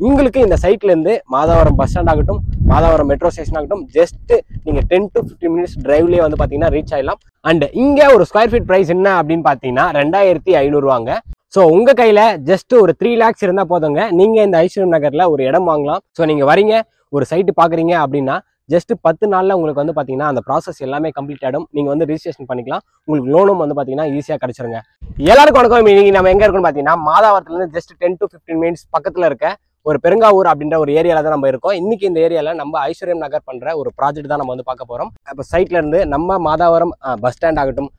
உங்களுக்கு இந்த சைட்ல இருந்து மாதவரம் பஸ் ஸ்டாண்ட் ஆகட்டும், மாதவரம் மெட்ரோ ஸ்டேஷன் ஆகட்டும், ஜஸ்ட் நீங்க 10 to 15 மினிட்ஸ் டிரைவ்லயே வந்து பாத்தீங்கன்னா ரீச் ஆயிடலாம். அண்ட் இங்க ஒரு ஸ்கொயர் ஃபீட் பிரைஸ் என்ன அப்படின்னு பாத்தீங்கன்னா 2500 ரூபாங்க. ஸோ உங்க கையில ஜஸ்ட் ஒரு 3 lakhs இருந்தா போதுங்க, நீங்க இந்த ஐஸ்வர்யம் நகர்ல ஒரு இடம் வாங்கலாம். ஸோ நீங்க வரீங்க, ஒரு சைட்டு பாக்குறீங்க அப்படின்னா ஜஸ்ட் 10 நாள்ல உங்களுக்கு வந்து பாத்தீங்கன்னா அந்த ப்ராசஸ் எல்லாமே கம்ப்ளீட் ஆகிடும். நீங்க வந்து ரிஜிஸ்ட்ரேஷன் பண்ணிக்கலாம். உங்களுக்கு லோனும் வந்து பாத்தீங்கன்னா ஈஸியா கிடைச்சிருங்க. எல்லாருக்கும் வணக்கம். இன்னைக்கு நம்ம எங்க இருக்கோம்னு பாத்தீங்கன்னா மாதாவரத்துல இருந்து ஜஸ்ட் 10 to 15 மினிட்ஸ் பக்கத்துல இருக்க ஒரு பெருங்காவூர் அப்படின்ற ஒரு ஏரியால தான் நம்ம இருக்கோம். இன்னைக்கு இந்த ஏரியால நம்ம ஐஸ்வர்யம் நகர் பண்ற ஒரு ப்ராஜெக்ட் தான் நம்ம வந்து பார்க்க போறோம். இப்போ சைட்ல இருந்து நம்ம மாதாவரம் பஸ் ஸ்டாண்ட் ஆகட்டும்,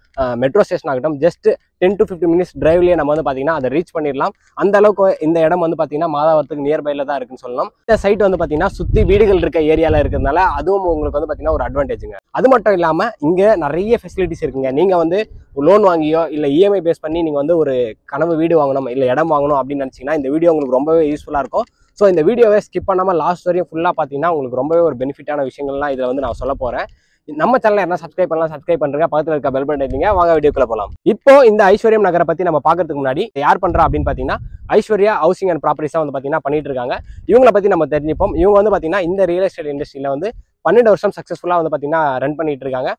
மெட்ரோ ஸ்டேஷன் ஆகட்டும், ஜஸ்ட் 10 to 15 மினிட்ஸ் டிரைவ்லயே நம்ம வந்து பாத்தீங்கன்னா அதை ரீச் பண்ணிடலாம். அந்த அளவுக்கு இந்த இடம் வந்து பாத்தீங்கன்னா மாதாவரத்துக்கு நியர்பைல தான் இருக்குன்னு சொல்லலாம். இந்த சைட் வந்து பாத்தீங்கன்னா சுத்தி வீடுகள் இருக்க ஏரியால இருக்கிறதுனால அதுவும் உங்களுக்கு வந்து பாத்தீங்கன்னா ஒரு அட்வான்டேஜுங்க. அது மட்டும் இல்லாம இங்க நிறைய ஃபெசிலிட்டிஸ் இருக்குங்க. நீங்க வந்து லோன் வாங்கியோ இல்ல இஎம்ஐ பேஸ் பண்ணி நீங்க வந்து ஒரு கனவு வீடு வாங்கணும் இல்ல இடம் வாங்கணும் அப்படின்னு நினைச்சீங்கன்னா இந்த வீடியோ உங்களுக்கு ரொம்பவே யூஸ்ஃபுல்லா இருக்கும். ஸோ இந்த வீடியோவை ஸ்கிப் பண்ணாம லாஸ்ட் வரையும் ஃபுல்லா பாத்தீங்கன்னா உங்களுக்கு ரொம்பவே ஒரு பெனிஃபிட்டான விஷயங்கள்லாம் இதுல வந்து நான் சொல்ல போறேன். நம்ம சேனல் என்ன சப்ஸ்கிரைப் பண்ணலாம், சப்ஸ்கிரைப் பண்றீங்க, பக்கத்துல இருக்க பெல் பட்டன் அழுத்திங்க. வாங்க வீடியோக்குள்ள போலாம். இப்போ இந்த ஐஸ்வர்யம் நகரை பத்தி நம்ம பாக்கிறதுக்கு முன்னாடி யார் பண்றா அப்படின்னு பாத்தீங்கன்னா ஐஸ்வர்யா ஹவுசிங் அண்ட் ப்ராப்பர்ட்டிஸா வந்து பாத்தீங்கன்னா பண்ணிட்டு இருக்காங்க. இவங்களை பத்தி நம்ம தெரிஞ்சுப்போம். இவங்க வந்து பாத்தீங்கன்னா இந்த ரியல் எஸ்டேட் இண்டஸ்ட்ரியில வந்து 12 வருஷம் சக்சஸ்ஃபுல்லா வந்து பாத்தீங்கன்னா ரன் பண்ணிட்டு இருக்காங்க.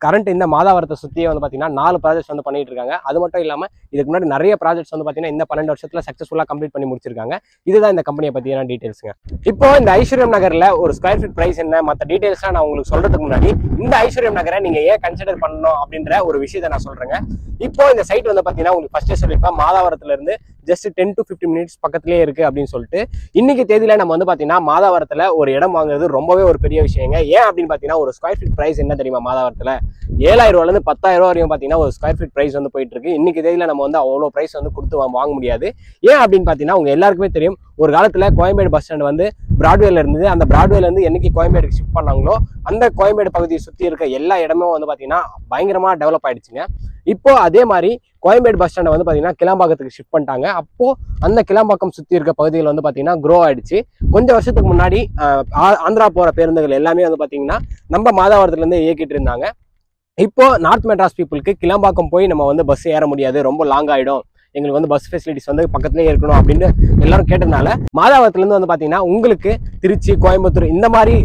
கரண்ட் இந்த மாதாவரத்தை சுற்றியே வந்து பார்த்தீங்கன்னா 4 ப்ராஜெக்ட்ஸ் வந்து பண்ணிட்டு இருக்காங்க. அது மட்டும் இல்லாமல் இதுக்கு முன்னாடி நிறைய ப்ராஜெக்ட்ஸ் வந்து பார்த்தீங்கன்னா இந்த 12 வருஷத்துல சக்ஸஸ்ஃபுல்லாக கம்ப்ளீட் பண்ணி முடிச்சிருக்காங்க. இதுதான் இந்த கம்பெனியை பற்றியான டீட்டெயில்ஸுங்க. இப்போ இந்த ஐஸ்வர்யம் நகரில் ஒரு ஸ்கொயர் ஃபீட் பிரைஸ் என்ன, மற்ற டீட்டெயில்ஸ்லாம் நான் உங்களுக்கு சொல்றதுக்கு முன்னாடி இந்த ஐஸ்வர்யம் நகரை நீங்க ஏன் கன்சிடர் பண்ணணும் அப்படின்ற ஒரு விஷயத்தை நான் சொல்றேங்க. இப்போ இந்த சைட் வந்து பார்த்தீங்கன்னா உங்களுக்கு ஃபர்ஸ்டே சொல்லியிருப்பேன், மாதாவரத்துல இருந்து ஜஸ்ட் 10 to 15 மினிட்ஸ் பக்கத்துலேயே இருக்கு அப்படின்னு சொல்லிட்டு. இன்னைக்கு தேதியில நம்ம வந்து பார்த்தீங்கன்னா மாதாவரத்துல ஒரு இடம் வாங்குறது ரொம்பவே ஒரு பெரிய விஷயங்க. ஏன் அப்படின்னு பார்த்தீங்கன்னா ஒரு ஸ்கொயர் ஃபீட் பிரைஸ் என்ன தெரியுமா, மாதாவரத்துல 7000 ரூபாயிலிருந்து 10,000 ரூபா வரையும் பார்த்தீங்கன்னா ஒரு ஸ்கொயர் ஃபீட் பிரைஸ் வந்து போயிட்டு இருக்கு. இன்னைக்கு தேதியில நம்ம வந்து அவ்வளோ பிரைஸ் வந்து கொடுத்து வாங்க முடியாது. ஏன் அப்படின்னு பார்த்தீங்கன்னா உங்க எல்லாருக்குமே தெரியும், ஒரு காலத்துல கோயம்பேடு பஸ் ஸ்டாண்ட் வந்து பிராட்வேல இருந்தது. அந்த பிராட்வேல இருந்து என்னைக்கு கோயம்பேடுக்கு ஷிஃப்ட் பண்ணாங்களோ அந்த கோயம்பேடு பகுதியை சுற்றி இருக்க எல்லா இடமும் வந்து பார்த்தீங்கன்னா பயங்கரமா டெவலப் ஆயிடுச்சுங்க. இப்போ அதே மாதிரி கோயம்பேடு பஸ் ஸ்டாண்டை வந்து பார்த்தீங்கன்னா கிளாம்பாக்கத்துக்கு ஷிஃப்ட் பண்ணிட்டாங்க. அப்போ அந்த கிளாம்பாக்கம் சுற்றி இருக்க பகுதிகள் வந்து பார்த்தீங்கன்னா க்ரோ ஆயிடுச்சு. கொஞ்சம் வருஷத்துக்கு முன்னாடி ஆந்திரா போற பேருந்துகள் எல்லாமே வந்து பார்த்தீங்கன்னா நம்ம மாதாவரத்துல இருந்து இயக்கிட்டு இருந்தாங்க. இப்போ நார்த் மெட்ராஸ் பீப்புளுக்கு கிளாம்பாக்கம் போய் நம்ம வந்து பஸ் ஏற முடியாது, ரொம்ப லாங் ஆயிடும், எங்களுக்கு வந்து பஸ் ஃபெசிலிட்டிஸ் வந்து பக்கத்துலேயே இருக்கணும் அப்படின்னு எல்லாரும் கேட்டதுனால மாதாவரத்துலேருந்து வந்து பார்த்தீங்கன்னா உங்களுக்கு திருச்சி, கோயம்புத்தூர் இந்த மாதிரி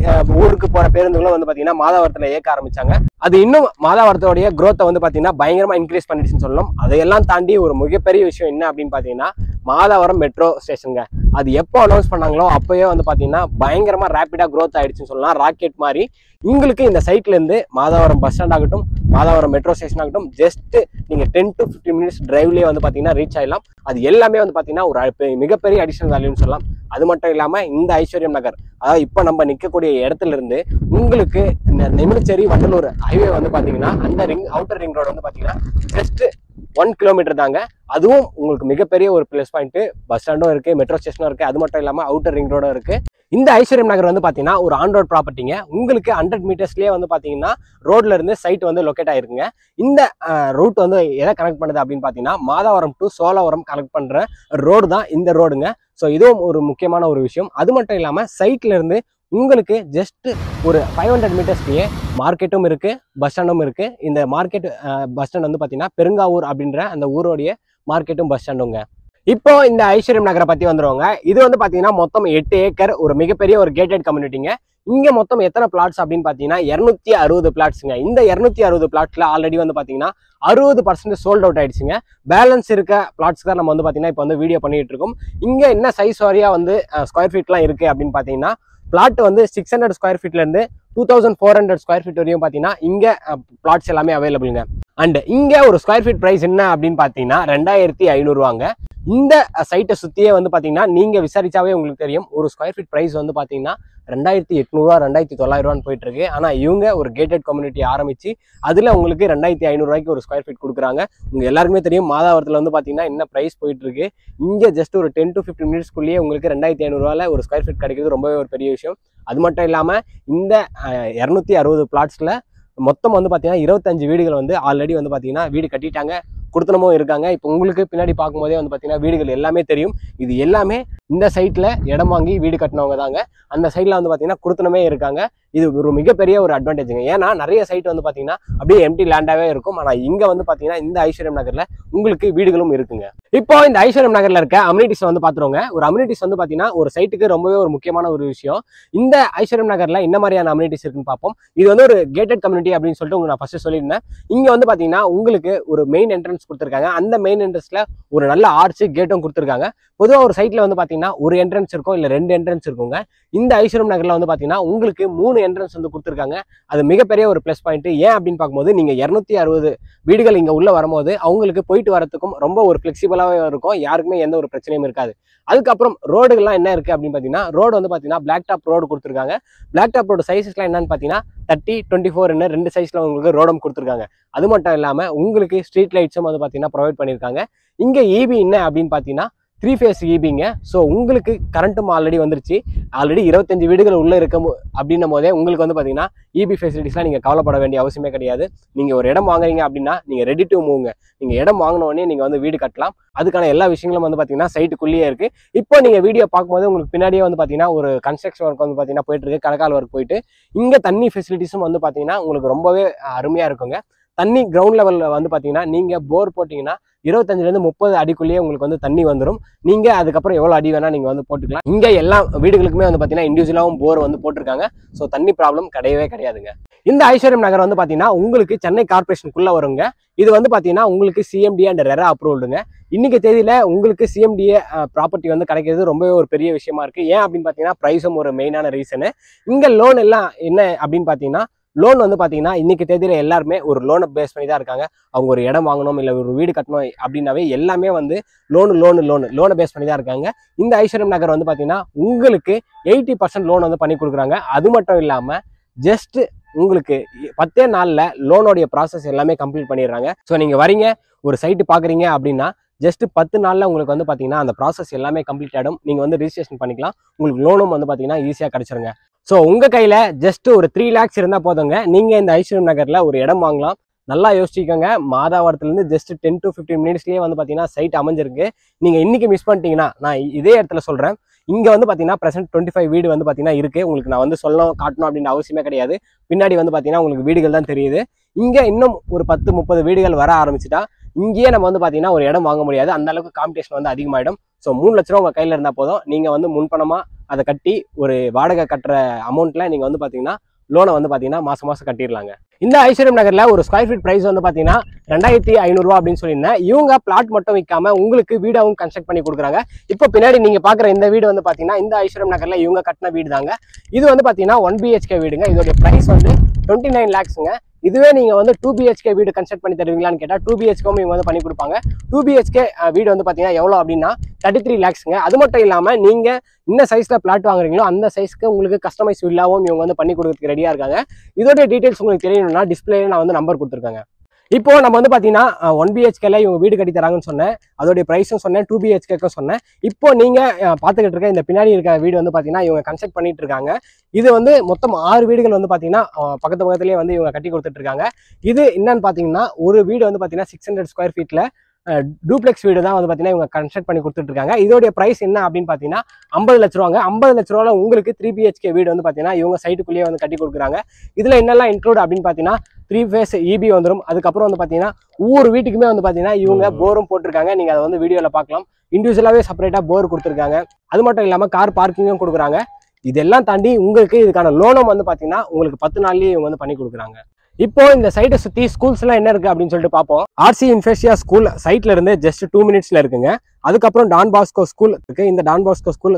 ஊருக்கு போகிற பேருந்துகளும் வந்து பார்த்தீங்கன்னா மாதாவரத்தில் இயக்க ஆரம்பிச்சாங்க. அது இன்னும் மாதாவரத்தோடைய growth வந்து பார்த்தீங்கன்னா பயங்கரமாக இன்க்ரீஸ் பண்ணிடுச்சுன்னு சொல்லணும். அதையெல்லாம் தாண்டி ஒரு மிகப்பெரிய விஷயம் என்ன அப்படின்னு பார்த்தீங்கன்னா மாதாவரம் மெட்ரோ ஸ்டேஷனுங்க. அது எப்போ அனௌன்ஸ் பண்ணாங்களோ அப்போயே வந்து பார்த்தீங்கன்னா பயங்கரமாக ரேப்பிடாக growth ஆயிடுச்சுன்னு சொல்லலாம், ராக்கெட் மாதிரி. உங்களுக்கு இந்த சைட்ல இருந்து மாதாவரம் பஸ் ஸ்டாண்ட் ஆகட்டும், மாதாவரம் மெட்ரோ ஸ்டேஷன் ஆகட்டும், ஜஸ்ட் நீங்க 10 to 15 மினிட்ஸ் டிரைவ்லயே வந்து பாத்தீங்கன்னா ரீச் ஆயிடலாம். அது எல்லாமே வந்து பாத்தீங்கன்னா ஒரு மிகப்பெரிய அடிஷனல் வேல்யூன்னு சொல்லலாம். அது மட்டும் இல்லாம இந்த ஐஸ்வர்யம் நகர், அதாவது இப்ப நம்ம நிக்கக்கூடிய இடத்துல இருந்து உங்களுக்கு நெமிலிச்சேரி வண்டலூர் ஹைவே வந்து பாத்தீங்கன்னா அந்த அவுட்டர் ரிங் ரோடு வந்து பாத்தீங்கன்னா ஜஸ்ட் 1 கிலோமீட்டர் தாங்க. அதுவும் உங்களுக்கு மிகப்பெரிய ஒரு பிளஸ் பாயிண்ட். பஸ் ஸ்டாண்டும் இருக்கு, மெட்ரோ ஸ்டேஷனும் இருக்கு, அது மட்டும் இல்லாம அவுட்டர் ரிங் ரோடும் இருக்கு. இந்த ஐஸ்வர்யம் நகர் வந்து பாத்தீங்கன்னா ஒரு ஆன் ரோட் ப்ராப்பர்ட்டிங்க. உங்களுக்கு 100 மீட்டர்ஸ்லயே வந்து பாத்தீங்கன்னா ரோட்ல இருந்து சைட் வந்து லொக்கேட் ஆயிருக்குங்க. இந்த ரூட் வந்து எதை கனெக்ட் பண்ணுது அப்படின்னு பாத்தீங்கன்னா மாதாவரம் டு சோழவரம் கனெக்ட் பண்ற ரோடு தான் இந்த ரோடுங்க. ஸோ இதுவும் ஒரு முக்கியமான ஒரு விஷயம். அது மட்டும் இல்லாம சைட்ல இருந்து உங்களுக்கு ஜஸ்ட் ஒரு 500 மீட்டர்ஸ்லயே மார்க்கெட்டும் இருக்கு, பஸ் ஸ்டாண்டும் இருக்கு. இந்த மார்க்கெட் பஸ் ஸ்டாண்ட் வந்து பாத்தீங்கன்னா பெருங்காவூர் அப்படின்ற அந்த ஊரோடைய மார்க்கெட்டும் பஸ் ஸ்டாண்டுங்க. இப்போ இந்த ஐஸ்வர்யம் நகரை பத்தி வந்துருவாங்க. இது வந்து பாத்தீங்கன்னா மொத்தம் 8 ஏக்கர், ஒரு மிகப்பெரிய ஒரு கேட்டட் கம்யூனிட்டிங்க. இங்க மொத்தம் எத்தனை பிளாட்ஸ் அப்படின்னு பாத்தீங்கன்னா 260 பிளாட்ஸுங்க. இந்த 260 பிளாட்ஸ்ல ஆல்ரெடி வந்து பாத்தீங்கன்னா 60% சோல்ட் அவுட் ஆயிடுச்சுங்க. பேலன்ஸ் இருக்க பிளாட்ஸ் தான் நம்ம வந்து பாத்தீங்கன்னா இப்போ வந்து வீடியோ பண்ணிட்டு இருக்கோம். இங்க என்ன சைஸ் வாரியா வந்து ஸ்கொயர் ஃபீட்லாம் இருக்கு அப்படின்னு பாத்தீங்கன்னா பிளாட் வந்து 600 ஸ்கொயர் ஃபீட்ல இருந்து 2400 ஸ்கொயர் ஃபீட் வரையும் பாத்தீங்கன்னா இங்க பிளாட்ஸ் எல்லாமே அவைலபிள்ங்க. அண்ட் இங்க ஒரு ஸ்கொயர் ஃபீட் பிரைஸ் என்ன அப்படின்னு பாத்தீங்கன்னா 2500 ரூபாங்க. இந்த சைட்டை சுத்தியே வந்து பாத்தீங்கன்னா நீங்க விசாரிச்சாவே உங்களுக்கு தெரியும், ஒரு ஸ்கொயர் ஃபீட் பிரைஸ் வந்து பாத்தீங்கன்னா 2800 ரூபா 2900 ரூபான்னு போயிட்டு இருக்கு. ஆனா இவங்க ஒரு கேட்டட் கம்யூனிட்டி ஆரம்பிச்சு அதுல உங்களுக்கு 2500 ரூபாய்க்கு ஒரு ஸ்கொயர் ஃபீட் கொடுக்குறாங்க. உங்க எல்லாருக்குமே தெரியும் மாதாவரத்துல வந்து பாத்தீங்கன்னா என்ன பிரைஸ் போயிட்டு இருக்கு. இங்க ஜஸ்ட் ஒரு 10 to 15 மினிட்ஸ்க்குள்ளேயே உங்களுக்கு 2500 ரூபாயில ஒரு ஸ்கொயர் ஃபீட் கிடைக்கிறது ரொம்பவே ஒரு பெரிய விஷயம். அது மட்டும் இல்லாம இந்த 260 பிளாட்ஸ்ல மொத்தம் வந்து பாத்தீங்கன்னா 25 வீடுகள் வந்து ஆல்ரெடி வந்து பாத்தீங்கன்னா வீடு கட்டிட்டாங்க, குடுத்தனமும் இருக்காங்க. இப்போ உங்களுக்கு பின்னாடி பார்க்கும்போதே வந்து பாத்தீங்கன்னா வீடுகள் எல்லாமே தெரியும். இது எல்லாமே இந்த சைட்ல இடம் வாங்கி வீடு கட்டினவங்க தாங்க. அந்த சைட்ல வந்து பாத்தீங்கன்னா குடுத்தனமே இருக்காங்க. இது ஒரு மிகப்பெரிய ஒரு அட்வான்டேஜுங்க. ஏன்னா நிறைய சைட் வந்து பார்த்தீங்கன்னா அப்படியே எம்டி லேண்டாகவே இருக்கும். ஆனால் இங்கே வந்து பார்த்தீங்கன்னா இந்த ஐஸ்வர்யம் நகரில் உங்களுக்கு வீடுகளும் இருக்குங்க. இப்போ இந்த ஐஸ்வர்யம் நகரில் இருக்க அம்யூனிட்டிஸ் வந்து பார்த்துருவோங்க. ஒரு அம்யூனிட்டிஸ் வந்து பார்த்தீங்கன்னா ஒரு சைட்டுக்கு ரொம்பவே ஒரு முக்கியமான ஒரு விஷயம். இந்த ஐஸ்வர்யம் நகரில் என்ன மாதிரியான அம்யூனிட்டிஸ் இருக்குன்னு பார்ப்போம். இது வந்து ஒரு கேட்டட் கம்யூனிட்டி அப்படின்னு சொல்லிட்டு உங்களுக்கு நான் ஃபர்ஸ்ட் சொல்லியிருந்தேன். இங்கே வந்து பார்த்தீங்கன்னா உங்களுக்கு ஒரு மெயின் என்ட்ரன்ஸ் கொடுத்துருக்காங்க. அந்த மெயின் என்ட்ரன்ஸில் ஒரு நல்ல ஆர்ச் கேட்டும் கொடுத்துருக்காங்க. பொதுவாக ஒரு சைட்டில் வந்து பார்த்தீங்கன்னா ஒரு என்ட்ரன்ஸ் இருக்கும், இல்லை 2 என்ட்ரன்ஸ் இருக்குங்க. இந்த ஐஸ்வர்யம் நகரில் வந்து பார்த்தீங்கன்னா உங்களுக்கு 3 என்ட்ரன்ஸ் வந்து கொடுத்துருக்காங்க. அது மிகப்பெரிய ஒரு ப்ளஸ் பாயிண்ட். ஏன் அப்படின்னு பார்க்கும்போது நீங்கள் 260 வீடுகள் இங்கே உள்ள வரும்போது அவங்களுக்கு போயிட்டு வரத்துக்கும் ரொம்ப ஒரு ஃபிளெக்சிபிளாகவே இருக்கும். யாருக்குமே எந்த ஒரு பிரச்சனையும் இருக்காது. அதுக்கப்புறம் ரோடுகள்லாம் என்ன இருக்குது அப்படின்னு பார்த்தீங்கன்னா, ரோடு வந்து பார்த்தீங்கன்னா பிளாக் டாப் ரோடு கொடுத்துருக்காங்க. பிளாக் டாப் ரோடு சைஸஸ்லாம் என்னன்னு பார்த்தீங்கன்னா 30, 24 2 சைஸில் உங்களுக்கு ரோடும் கொடுத்துருக்காங்க. அது மட்டும் இல்லாமல் உங்களுக்கு ஸ்ட்ரீட் லைட்ஸும் வந்து பார்த்தீங்கன்னா ப்ரொவைட் பண்ணியிருக்காங்க. இங்கே ஈபி என்ன அப்படின்னு பார்த்தீங்கன்னா 3 ஃபேஸ் ஈபிங்க. ஸோ உங்களுக்கு கரண்ட்டும் ஆல்ரெடி வந்துருச்சு. ஆல்ரெடி 25 வீடுகள் உள்ளே இருக்க அப்படின்னும் போதே உங்களுக்கு வந்து பார்த்தீங்கன்னா இபி ஃபெசிலிட்டிஸ்லாம் நீங்கள் கவலைப்பட வேண்டிய அவசியமே கிடையாது. நீங்கள் ஒரு இடம் வாங்குறீங்க அப்படின்னா நீங்கள் ரெடி டு மூவ்ங்க. நீங்கள் இடம் வாங்கினோடனே நீங்கள் வந்து வீடு கட்டலாம். அதுக்கான எல்லா விஷயங்களும் வந்து பார்த்தீங்கன்னா சைட்டுக்குள்ளேயே இருக்குது. இப்போ நீங்கள் வீடியோ பார்க்கும்போது உங்களுக்கு பின்னாடியே வந்து பார்த்தீங்கன்னா ஒரு கன்ஸ்ட்ரக்ஷன் ஒர்க் வந்து பார்த்தீங்கன்னா போயிட்டு இருக்கு, கடக்கால் ஒர்க் போயிட்டு. இங்கே தண்ணி ஃபெசிலிட்டிஸும் வந்து பார்த்தீங்கன்னா உங்களுக்கு ரொம்பவே அருமையாக இருக்குங்க. தண்ணி கிரவுண்ட் லெவலில் வந்து பார்த்தீங்கன்னா நீங்கள் போர் போட்டிங்கன்னா 25லேருந்து 30 அடிக்குள்ளேயே உங்களுக்கு வந்து தண்ணி வந்துடும். நீங்கள் அதுக்கப்புறம் எவ்வளோ அடி வேணால் நீங்கள் வந்து போட்டுக்கலாம். இங்கே எல்லா வீடுகளுக்குமே வந்து பார்த்தீங்கன்னா இண்டிவிஜுவலாகவும் போர் வந்து போட்டிருக்காங்க. ஸோ தண்ணி ப்ராப்ளம் கிடையவே கிடையாதுங்க. இந்த ஐஸ்வர்யம் நகர் வந்து பார்த்தீங்கன்னா உங்களுக்கு சென்னை கார்பரேஷனுக்குள்ளே வருங்க. இது வந்து பார்த்தீங்கன்னா உங்களுக்கு சிஎம்டி அண்ட் ரெரா அப்ரூவல்டுங்க. இன்னைக்கு தேதியில் உங்களுக்கு சிஎம்டிஏ ப்ராப்பர்ட்டி வந்து கிடைக்கிறது ரொம்பவே ஒரு பெரிய விஷயமா இருக்குது. ஏன் அப்படின்னு பார்த்தீங்கன்னா ப்ரைஸும் ஒரு மெயினான ரீசனு. இங்கே லோன் எல்லாம் என்ன அப்படின்னு பார்த்தீங்கன்னா, லோன் வந்து பார்த்தீங்கன்னா இன்னைக்கு தேதியில் எல்லாருமே ஒரு லோனை பேஸ் பண்ணி தான் இருக்காங்க. அவங்க ஒரு இடம் வாங்கணும், இல்லை ஒரு வீடு கட்டணும் அப்படின்னாவே எல்லாமே வந்து லோனை பேஸ் பண்ணி தான் இருக்காங்க. இந்த ஐஸ்வர்யம் நகர் வந்து பார்த்தீங்கன்னா உங்களுக்கு 80% லோன் வந்து பண்ணி கொடுக்குறாங்க. அது மட்டும் இல்லாமல் ஜஸ்ட் உங்களுக்கு 10 நாளில் லோனோடைய ப்ராசஸ் எல்லாமே கம்ப்ளீட் பண்ணிடுறாங்க. ஸோ நீங்கள் வரீங்க, ஒரு சைட்டு பார்க்குறீங்க அப்படின்னா ஜஸ்ட் 10 நாளில் உங்களுக்கு வந்து பார்த்தீங்கன்னா அந்த ப்ராசஸ் எல்லாமே கம்ப்ளீட் ஆகிடும். நீங்கள் வந்து ரிஜிஸ்ட்ரேஷன் பண்ணிக்கலாம். உங்களுக்கு லோனும் வந்து பார்த்தீங்கன்னா ஈஸியாக கிடச்சிருங்க. ஸோ உங்கள் கையில் ஜஸ்ட் ஒரு 3 lakhs இருந்தால் போதுங்க, நீங்கள் இந்த ஐஸ்வர்யம் நகரில் ஒரு இடம் வாங்கலாம். நல்லா யோசிச்சுக்கோங்க. மாதாவரத்துலேருந்து ஜஸ்ட் 10 to 15 மினிட்ஸ்லேயே வந்து பார்த்தீங்கன்னா சைட் அமைஞ்சிருக்கு. நீங்கள் இன்றைக்கி மிஸ் பண்ணிட்டீங்கன்னா நான் இதே இடத்துல சொல்கிறேன். இங்கே வந்து பார்த்தீங்கன்னா ப்ரெசென்ட் 25 வீடு வந்து பார்த்தீங்கன்னா இருக்குது. உங்களுக்கு நான் வந்து காட்டணும் அப்படின்ற அவசியமே கிடையாது. பின்னாடி வந்து பார்த்தீங்கன்னா உங்களுக்கு வீடுகள் தான் தெரியுது. இங்கே இன்னும் ஒரு 10-30 வீடுகள் வர ஆரம்பிச்சுட்டா இங்கேயே நம்ம வந்து பார்த்தீங்கன்னா ஒரு இடம் வாங்க முடியாது. அந்த அளவுக்கு காம்படிஷன் வந்து அதிகமாகிடும். ஸோ 3 லட்ச ரூபா உங்கள் கையில் இருந்தால் போதும். நீங்கள் வந்து முன்பணமாக அதை கட்டி ஒரு வாடகை கட்டுற அமௌண்ட்டில் நீங்கள் வந்து பார்த்தீங்கன்னா லோனை வந்து பார்த்தீங்கன்னா மாதம் கட்டிடலாங்க. இந்த ஐஸ்வர்யம் நகரில் ஒரு ஸ்கொயர் ஃபீட் ப்ரைஸ் வந்து பார்த்தீங்கன்னா 2500 அப்படின்னு சொல்லியிருந்தேன். இவங்க பிளாட் மட்டும் விற்காம உங்களுக்கு வீடாகவும் கன்ஸ்ட்ரக்ட் பண்ணி கொடுக்குறாங்க. இப்போ பின்னாடி நீங்கள் பார்க்குற இந்த வீடு வந்து பார்த்தீங்கன்னா இந்த ஐஸ்வர்யம் நகரில் இவங்க கட்டின வீடு தாங்க. இது வந்து பார்த்தீங்கன்னா 1 BHK வீடுங்க. இதோடைய ப்ரைஸ் வந்து 29 lakhsங்க. இதுவே நீங்கள் வந்து 2 BHK வீடு கன்ஸ்ட்ரக்ட் பண்ணி தருவீங்களான்னு கேட்டால் 2 BHKவும் இவங்க வந்து பண்ணி கொடுப்பாங்க. 2 BHK வீடு வந்து பார்த்தீங்கன்னா எவ்வளோ அப்படின்னா 33 lakhsங்க. அது மட்டும் இல்லாமல் நீங்கள் என்ன சைஸில் பிளாட் வாங்குறீங்களோ அந்த சைஸ்க்கு உங்களுக்கு கஸ்டமைஸ் வில்லாவும் இவங்க வந்து பண்ணி கொடுக்கறதுக்கு ரெடியாக இருக்காங்க. இதோட டீட்டெயில்ஸ் உங்களுக்கு தெரியணும்னா டிஸ்பிளேல நான் வந்து நம்பர் கொடுத்துருக்காங்க. இப்போ நம்ம வந்து பார்த்தீங்கன்னா 1 BHKல இவங்க வீடு கட்டி தராங்கன்னு சொன்னேன். அதோடைய ப்ரைஸும் சொன்னேன், 2 BHKக்கும் சொன்னேன். இப்போ நீங்கள் பார்த்துக்கிட்டு இருக்க இந்த பின்னாடி இருக்க வீடு வந்து பார்த்தீங்கன்னா இவங்க கன்ஸ்ட்ரக்ட் பண்ணிட்டு இருக்காங்க. இது வந்து மொத்தம் 6 வீடுகள் வந்து பார்த்தீங்கன்னா பக்கத்துலேயே வந்து இவங்க கட்டி கொடுத்துட்டு இருக்காங்க. இது என்னன்னு பார்த்தீங்கன்னா ஒரு வீடு வந்து பார்த்தீங்கன்னா 600 ஸ்கொயர் ஃபீட்டில் டூப்ளெக்ஸ் வீடு தான் வந்து பார்த்தீங்கன்னா இவங்க கன்ஸ்ட்ரக்ட் பண்ணி கொடுத்துட்டு இருக்காங்க. இதோடைய ப்ரைஸ் என்ன அப்படின்னு பார்த்தீங்கன்னா 50 லட்ச ரூபாங்க. 50 லட்ச ரூபாவில் உங்களுக்கு 3 BHK வீடு வந்து பார்த்தீங்கன்னா இவங்க சைட்டுக்குள்ளேயே வந்து கட்டி கொடுக்குறாங்க. இதில் என்னெல்லாம் இன்க்ளூட் அப்படின்னு பார்த்தீங்கன்னா 3 ஃபேஸ் EB வந்துடும். அதுக்கப்புறம் வந்து பார்த்தீங்கன்னா ஒவ்வொரு வீட்டுக்குமே வந்து பார்த்தீங்கன்னா இவங்க போரும் போட்டிருக்காங்க. நீங்கள் அதை வந்து வீடியோவில் பார்க்கலாம். இண்டிவிஜுவலாகவே செப்பரேட்டாக போர் கொடுத்துருக்காங்க. அது மட்டும் இல்லாமல் கார் பார்க்கிங்கும் கொடுக்குறாங்க. இதெல்லாம் தாண்டி உங்களுக்கு இதுக்கான லோனும் வந்து பார்த்தீங்கன்னா உங்களுக்கு 10 நாள்லேயே இவங்க வந்து பண்ணி கொடுக்குறாங்க. இப்போ இந்த சைட்டை சுற்றி ஸ்கூல்ஸ்லாம் என்ன இருக்குது அப்படின்னு சொல்லிட்டு பார்ப்போம். RC இன்ஃபேஷியா ஸ்கூல் சைட்ல இருந்து ஜஸ்ட் 2 மினிட்ஸ்ல இருக்குங்க. அதுக்கப்புறம் டான் பாஸ்கோ ஸ்கூல் இருக்கு. இந்த டான் பாஸ்கோ ஸ்கூல்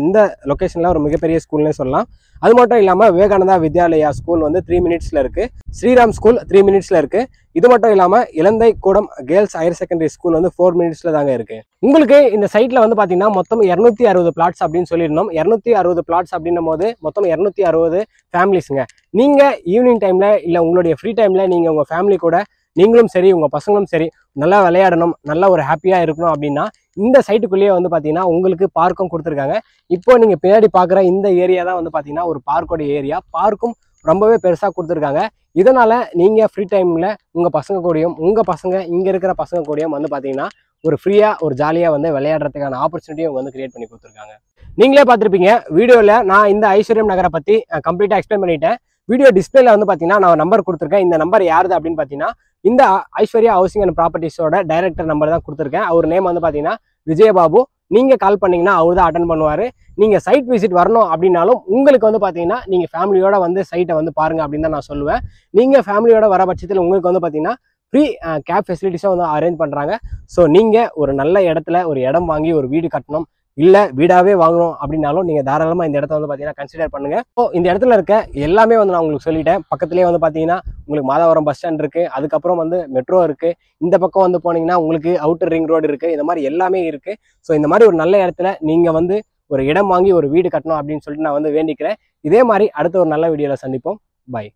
இந்த லொக்கேஷன்ல ஒரு மிகப்பெரிய ஸ்கூல்னே சொல்லலாம். அது மட்டும் இல்லாமல் விவேகானந்தா வித்யாலயா ஸ்கூல் வந்து 3 மினிட்ஸ்ல இருக்கு. ஸ்ரீராம் ஸ்கூல் 3 மினிட்ஸ்ல இருக்கு. இது மட்டும் இல்லாமல் இலந்தை கூடம் கேர்ள்ஸ் ஹையர் செகண்டரி ஸ்கூல் வந்து 4 மினிட்ஸ்ல தாங்க இருக்கு. உங்களுக்கு இந்த சைட்ல வந்து பார்த்தீங்கன்னா மொத்தம் 260 பிளாட்ஸ் அப்படின்னு சொல்லியிருந்தோம். 260 பிளாட்ஸ் அப்படின்னும் போது மொத்தம் 260 ஃபேமிலிஸுங்க. நீங்க ஈவினிங் டைம்ல இல்லை உங்களுடைய ஃப்ரீ டைம்ல நீங்க உங்க ஃபேமிலி கூட நீங்களும் சரி உங்க பசங்களும் சரி நல்லா விளையாடணும், நல்லா ஒரு ஹாப்பியா இருக்கணும் அப்படின்னா இந்த சைட்டுக்குள்ளேயே வந்து பார்த்தீங்கன்னா உங்களுக்கு பார்க்கும் கொடுத்துருக்காங்க. இப்போ நீங்கள் பின்னாடி பார்க்குற இந்த ஏரியா தான் வந்து பார்த்தீங்கன்னா ஒரு பார்க்கோட ஏரியா. பார்க்கும் ரொம்பவே பெருசாக கொடுத்துருக்காங்க. இதனால் நீங்கள் ஃப்ரீ டைமில் உங்கள் பசங்க கூடயும் உங்கள் பசங்க இங்கே இருக்கிற பசங்க கூடயும் வந்து பார்த்தீங்கன்னா ஒரு ஃப்ரீயாக ஒரு ஜாலியாக வந்து விளையாடுறதுக்கான ஆப்பர்ச்சுனிட்டியும் அவங்க வந்து கிரியேட் பண்ணி கொடுத்துருக்காங்க. நீங்களே பார்த்துருப்பீங்க வீடியோவில் நான் இந்த ஐஸ்வர்யம் நகரை பற்றி கம்ப்ளீட்டாக எக்ஸ்பிளைன் பண்ணிட்டேன். வீடியோ டிஸ்பிளேல வந்து பார்த்தீங்கன்னா நான் நம்பர் கொடுத்துருக்கேன். இந்த நம்பர் யாருது அப்படின்னு பார்த்தீங்கன்னா இந்த ஐஸ்வர்யா ஹவுசிங் அண்ட் ப்ராப்பர்ட்டிஸோட டைரக்டர் நம்பர் தான் கொடுத்துருக்கேன். அவர் நேம் வந்து பார்த்தீங்கன்னா விஜயபாபு. நீங்கள் கால் பண்ணிங்கன்னா அவர் தான் அட்டன் பண்ணுவார். நீங்கள் சைட் விசிட் வரணும் அப்படின்னாலும் உங்களுக்கு வந்து பார்த்தீங்கன்னா நீங்கள் ஃபேமிலியோட வந்து சைட்டை வந்து பாருங்கள் அப்படின்னு தான் நான் சொல்லுவேன். நீங்கள் ஃபேமிலியோட வர பட்சத்தில் உங்களுக்கு வந்து பார்த்தீங்கன்னா ஃப்ரீ கேப் ஃபெசிலிட்டிஸும் வந்து அரேஞ்ச் பண்ணுறாங்க. ஸோ நீங்கள் ஒரு நல்ல இடத்துல ஒரு இடம் வாங்கி ஒரு வீடு கட்டணும், இல்லை வீடாகவே வாங்கணும் அப்படின்னாலும் நீங்கள் தாராளமாக இந்த இடத்த வந்து பார்த்தீங்கன்னா கன்சிடர் பண்ணுங்கள். ஸோ இந்த இடத்துல இருக்க எல்லாமே வந்து நான் உங்களுக்கு சொல்லிட்டேன். பக்கத்துலேயே வந்து பார்த்தீங்கன்னா உங்களுக்கு மாதாவரம் பஸ் ஸ்டாண்ட் இருக்குது, அதுக்கப்புறம் வந்து மெட்ரோ இருக்குது, இந்த பக்கம் வந்து போனீங்கன்னா உங்களுக்கு அவுட்டர் ரிங் ரோடு இருக்குது, இந்த மாதிரி எல்லாமே இருக்குது. ஸோ இந்த மாதிரி ஒரு நல்ல இடத்துல நீங்கள் வந்து ஒரு இடம் வாங்கி ஒரு வீடு கட்டணும் அப்படின்னு சொல்லிட்டு நான் வந்து வேண்டிக்கிறேன். இதே மாதிரி அடுத்த ஒரு நல்ல வீடியோவில் சந்திப்போம். பை.